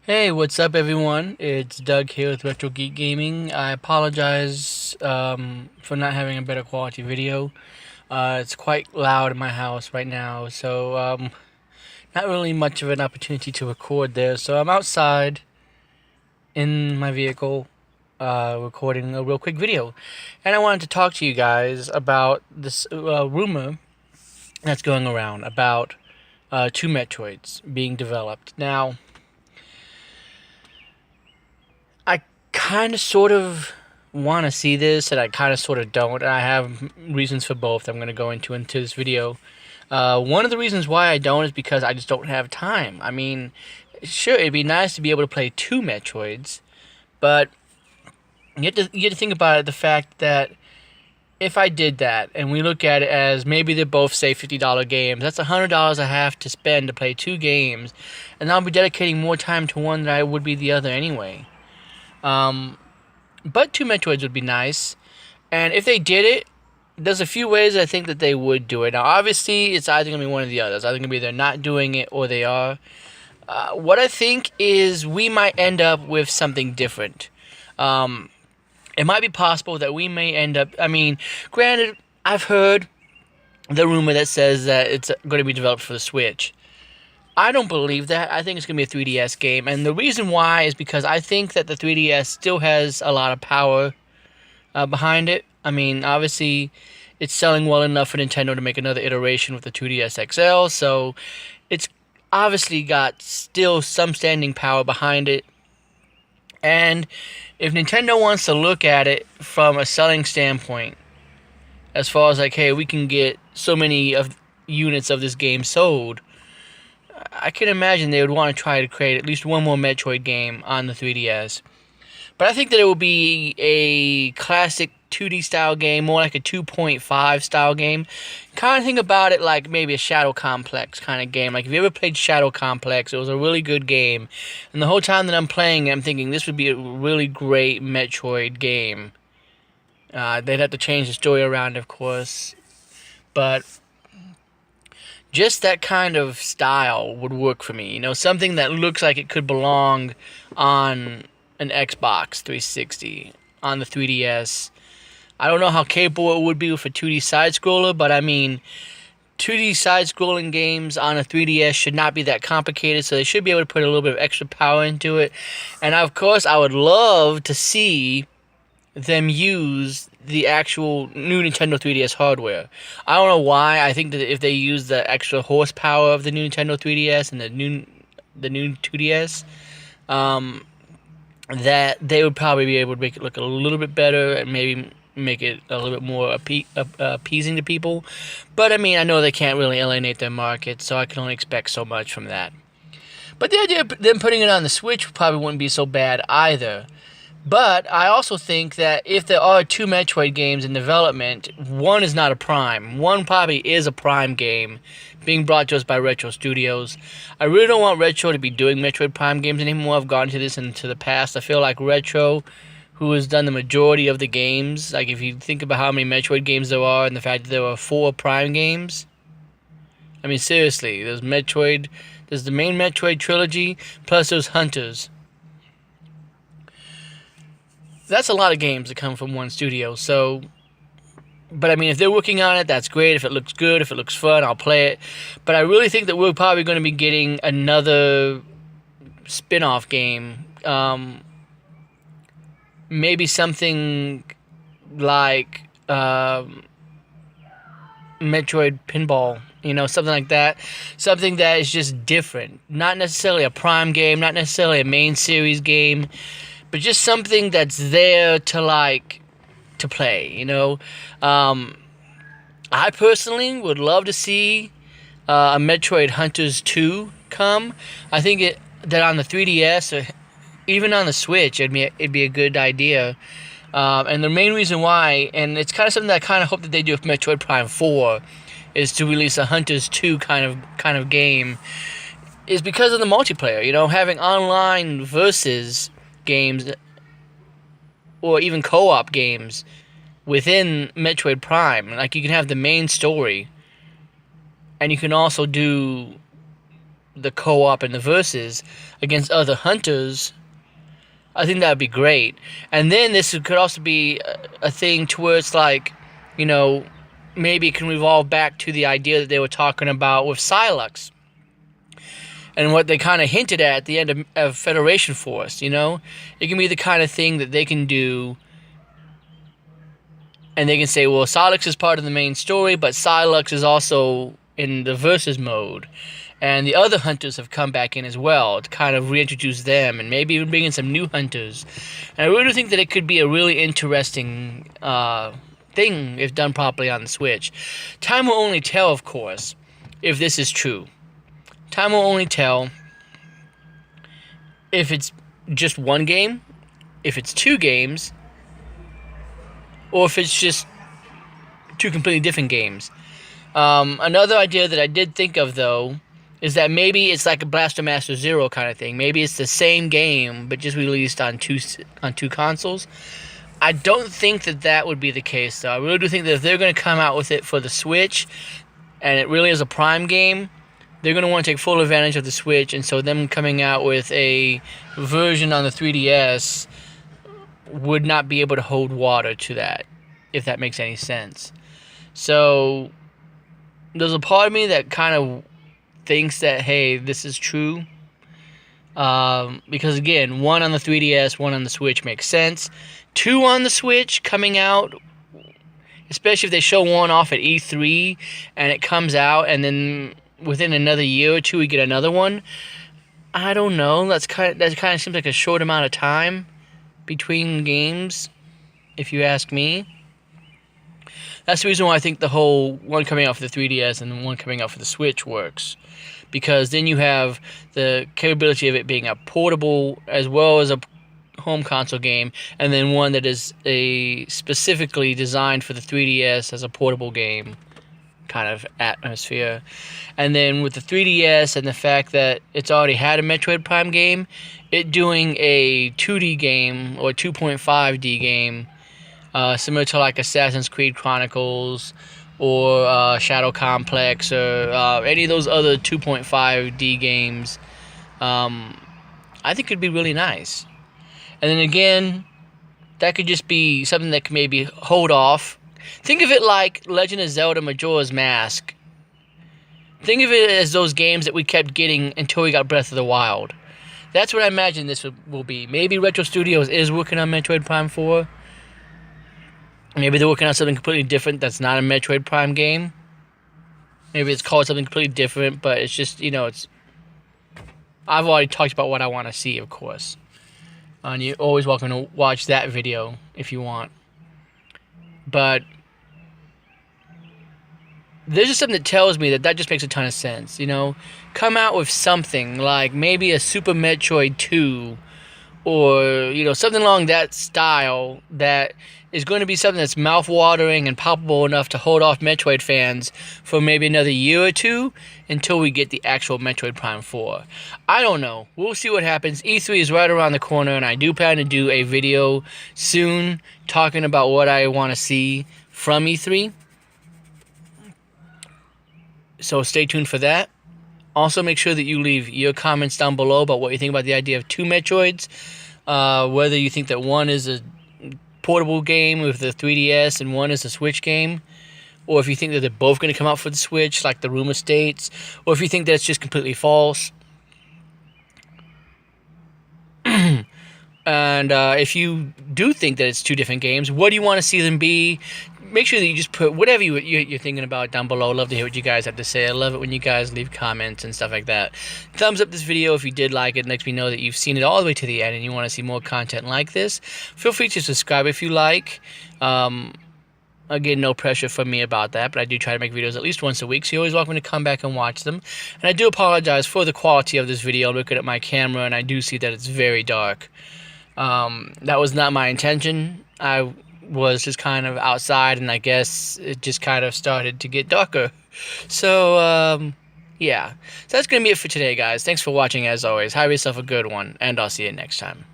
Hey, what's up, everyone? It's Doug here with Retro Geek Gaming. I apologize for not having a better quality video. It's quite loud in my house right now, so not really much of an opportunity to record there. So I'm outside in my vehicle recording a real quick video. And I wanted to talk to you guys about this rumor that's going around about two Metroids being developed. Now, I kind of sort of want to see this, and I kind of sort of don't. I have reasons for both. I'm going to go into this video. One of the reasons why I don't is because I just don't have time. I mean, sure, it'd be nice to be able to play two Metroids, but you have to think about it, the fact that if I did that, and we look at it as maybe they're both, say, $50 games, that's $100 I have to spend to play two games, and I'll be dedicating more time to one than I would be the other anyway. But two Metroids would be nice. And if they did it, there's a few ways I think that they would do it. Now, obviously, it's either going to be one or the other. It's either going to be they're not doing it or they are. What I think is we might end up with something different. It might be possible that we may end up... I mean, granted, I've heard the rumor that says that it's going to be developed for the Switch. I don't believe that. I think it's going to be a 3DS game. And the reason why is because I think that the 3DS still has a lot of power behind it. I mean, obviously, it's selling well enough for Nintendo to make another iteration with the 2DS XL. So, it's obviously got still some standing power behind it. And if Nintendo wants to look at it from a selling standpoint, as far as like, hey, we can get so many of units of this game sold, I can imagine they would want to try to create at least one more Metroid game on the 3DS. But I think that it will be a classic 2D style game, more like a 2.5 style game. Kind of think about it like maybe a Shadow Complex kind of game. Like if you ever played Shadow Complex, it was a really good game. And the whole time that I'm playing it, I'm thinking this would be a really great Metroid game. They'd have to change the story around, of course. But just that kind of style would work for me. You know, something that looks like it could belong on an Xbox 360, on the 3DS. I don't know how capable it would be with a 2D side-scroller, but I mean, 2D side-scrolling games on a 3DS should not be that complicated, so they should be able to put a little bit of extra power into it. And of course, I would love to see them use the actual new Nintendo 3DS hardware. I don't know why. I think that if they use the extra horsepower of the new Nintendo 3DS and the new 2DS, that they would probably be able to make it look a little bit better and maybe make it a little bit more appeasing to people. But I mean, I know they can't really alienate their market, so I can only expect so much from that. But the idea of them putting it on the Switch probably wouldn't be so bad either. But I also think that if there are two Metroid games in development, one is not a Prime. One probably is a Prime game being brought to us by Retro Studios. I really don't want Retro to be doing Metroid Prime games anymore. I've gone to this into the past. I feel like Retro, who has done the majority of the games, like if you think about how many Metroid games there are and the fact that there are 4 Prime games, I mean, seriously, there's Metroid, there's the main Metroid trilogy, plus there's Hunters. That's a lot of games that come from one studio, so... But, I mean, if they're working on it, that's great. If it looks good, if it looks fun, I'll play it. But I really think that we're probably going to be getting another spin-off game. Maybe something like Metroid Pinball. You know, something like that. Something that is just different. Not necessarily a Prime game, not necessarily a main series game, but just something that's there to, like, to play, you know. I personally would love to see a Metroid Hunters 2 come. I think that on the 3DS or even on the Switch, it'd be a good idea. And the main reason why, and it's kind of something that I kind of hope that they do with Metroid Prime 4, is to release a Hunters 2 kind of game, is because of the multiplayer. You know, having online versus games or even co-op games within Metroid Prime. Like, you can have the main story, and you can also do the co-op and the versus against other hunters, I think that would be great. And then this could also be a thing to where it's like, you know, maybe it can revolve back to the idea that they were talking about with Silux. And what they kind of hinted at the end of Federation Force, you know? It can be the kind of thing that they can do, and they can say, well, Silux is part of the main story, but Silux is also in the versus mode. And the other hunters have come back in as well to kind of reintroduce them, and maybe even bring in some new hunters. And I really think that it could be a really interesting thing if done properly on the Switch. Time will only tell, of course, if this is true. Time will only tell if it's just one game, if it's two games, or if it's just two completely different games. Another idea that I did think of, though, is that maybe it's like a Blaster Master Zero kind of thing. Maybe it's the same game, but just released on two consoles. I don't think that would be the case, though. I really do think that if they're going to come out with it for the Switch, and it really is a Prime game, they're going to want to take full advantage of the Switch, and so them coming out with a version on the 3DS would not be able to hold water to that, if that makes any sense. So there's a part of me that kind of thinks that, hey, this is true. Because, again, one on the 3DS, one on the Switch makes sense. Two on the Switch coming out, especially if they show one off at E3 and it comes out, and then within another year or two we get another one. I don't know. That kind of seems like a short amount of time between games, if you ask me. That's the reason why I think the whole one coming out for the 3DS and one coming out for the Switch works. Because then you have the capability of it being a portable as well as a home console game, and then one that is specifically designed for the 3DS as a portable game kind of atmosphere. And then with the 3DS and the fact that it's already had a Metroid Prime game, it doing a 2D game or 2.5D game, similar to like Assassin's Creed Chronicles or Shadow Complex or any of those other 2.5D games, I think it'd be really nice. And then again, that could just be something that could maybe hold off. Think of it like Legend of Zelda Majora's Mask. Think of it as those games that we kept getting until we got Breath of the Wild. That's what I imagine this will be. Maybe Retro Studios is working on Metroid Prime 4. Maybe they're working on something completely different that's not a Metroid Prime game. Maybe it's called something completely different, but it's just, I've already talked about what I want to see, of course. And you're always welcome to watch that video if you want. But there's just something that tells me that just makes a ton of sense, Come out with something like maybe a Super Metroid 2 or, something along that style that is going to be something that's mouth-watering and palpable enough to hold off Metroid fans for maybe another year or two until we get the actual Metroid Prime 4. I don't know. We'll see what happens. E3 is right around the corner, and I do plan to do a video soon talking about what I want to see from E3. So stay tuned for that. Also, make sure that you leave your comments down below about what you think about the idea of two Metroids. Whether you think that one is a portable game with the 3DS and one is a Switch game, or if you think that they're both going to come out for the Switch like the rumor states, or if you think that it's just completely false. And if you do think that it's two different games, what do you want to see them be? Make sure that you just put whatever you're thinking about down below. I'd love to hear what you guys have to say. I love it when you guys leave comments and stuff like that. Thumbs up this video if you did like it. It lets me know that you've seen it all the way to the end and you want to see more content like this. Feel free to subscribe if you like. Again, no pressure from me about that, but I do try to make videos at least once a week, so you're always welcome to come back and watch them. And I do apologize for the quality of this video. I'm looking at my camera, and I do see that it's very dark. That was not my intention. I was just kind of outside, and I guess it just kind of started to get darker. So, yeah. So that's going to be it for today, guys. Thanks for watching, as always. Have yourself a good one, and I'll see you next time.